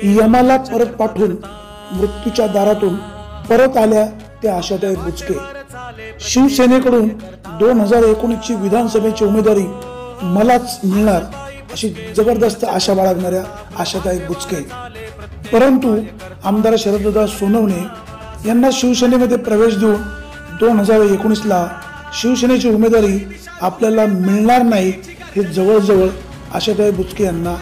यमाला परत पाठवून मृत्यूच्या दारातून परत आल्या त्या आशाताई बुचके। शिवसेनेकडून 2019 ची विधानसभेची उमेदवारी मलाच मिळणार अशी जबरदस्त आशा बाळगणाऱ्या आशाताई बुचके, परंतु आमदार शरददादा सोनवणे यांना शिवसेनेमध्ये प्रवेश देऊन 2019 ला शिवसेनेची उमेदवारी आपल्याला मिळणार नाही हे जवळजवळ आशाताई बुचके यांना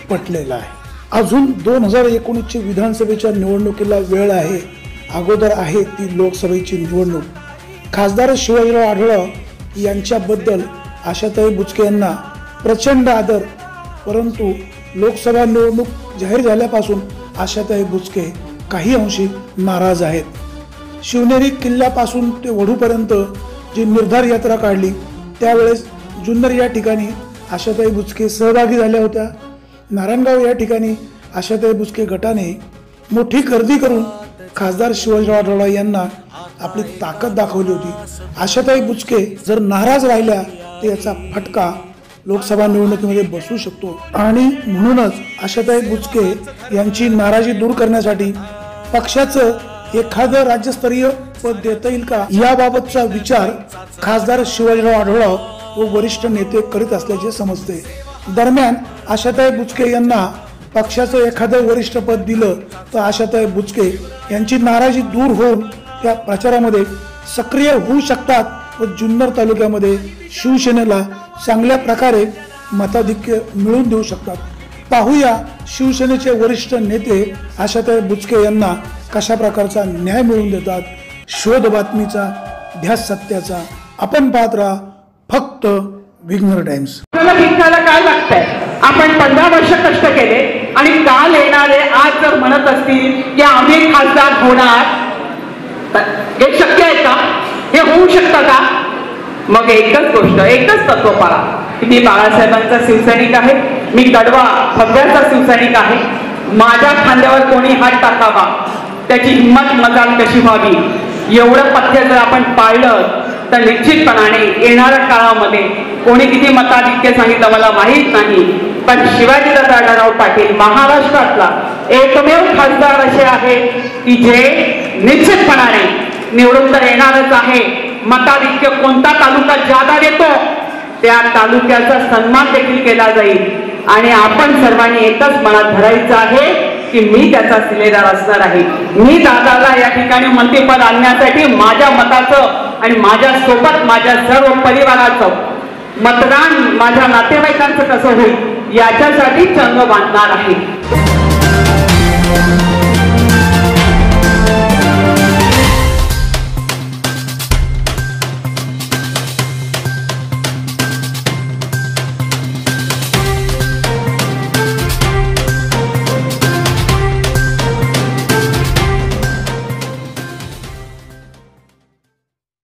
पटलेलं आहे। अजून 2019 ची विधानसभेच्या निवडणुकीला वेळ आहे, अगोदर आहे ती लोकसभेची निवडणूक। खासदार शिवाजीराव आढळराव यांच्याबद्दल आशाताई बुचके यांना प्रचंड आदर, परंतु लोकसभा निवडणूक जाहीर झाल्यापासून आशाताई बुचके काही अंशी नाराज आहेत। शिवनेरी किल्ल्यापासून ते वढूपर्यंत जी निर्धार यात्रा काढली त्यावेळेस जुन्नर या ठिकाणी आशाताई बुचके सहभागी झाल्या होत्या। नारायणगाव या ठिकाणी आशाताई बुचके गटाने मोठी गर्दी करून खासदार शिवाजीराव आढळराव यांना आपली ताकद दाखवली होती। आशाताई बुचके जर नाराज राहिल्या तर याचा फटका लोकसभा निवडणुकीमध्ये बसू शकतो आणि म्हणूनच आशाताई बुचके यांची नाराजी दूर करण्यासाठी पक्षाचं एखादं राज्यस्तरीय पद देता येईल का याबाबतचा विचार खासदार शिवाजीराव आढळराव व वरिष्ठ नेते करीत असल्याचे समजते। दरम्यान आशाताई बुचके यांना पक्षाचं एखादं वरिष्ठ पद दिलं तर आशाताई बुचके यांची नाराजी दूर होऊन त्या प्रचारामध्ये सक्रिय होऊ शकतात व जुन्नर तालुक्यामध्ये शिवसेनेला चांगल्या प्रकारे मताधिक्य मिळवून देऊ शकतात। पाहूया शिवसेनेचे वरिष्ठ नेते आशाताई बुचके यांना कशा प्रकारचा न्याय मिळवून देतात। शोध बातमीचा, ध्यास सत्याचा, आपण पाहत राहा फक्त विघ्नर टाइम्स। काय लागतंय, आपण 15 वर्ष कष्ट केले आणि काल येणारे आज जर म्हणत असतील की आम्ही खासदार होणार, हे शक्य आहे का? हे होऊ शकतं का? मग एकच गोष्ट, एकच तत्व पाळा की मी बाळासाहेबांचा शिवसैनिक आहे, मी कडवा फग्याचा शिवसैनिक आहे, माझ्या खांद्यावर कोणी हात टाकावा त्याची हिंमत मजाल कशी व्हावी, एवढं पथ्य जर आपण पाळलं तर निश्चितपणाने येणाऱ्या काळामध्ये कोणी किती मताधिक्य सांगितलं मला माहीत नाही, पण शिवाजीदादा आढळराव पाटील महाराष्ट्रातला एकमेव खासदार असे आहेत की जे निश्चितपणाने निवडून तर येणारच आहे। मताधिक्य कोणता तालुका ज्यादा देतो त्या तालुक्याचा सन्मान देखील केला जाईल आणि आपण सर्वांनी एकच मनात धरायचं आहे की मी त्याचा शिलेदार असणार आहे। मी दादाला या ठिकाणी मंत्रिपद आणण्यासाठी माझ्या मताचं आणि माझ्या सोबत माझ्या सर्व परिवाराचं मतदान माझ्या नातेवाईकांचं कसं होईल याच्यासाठी चंग बांधणार आहे।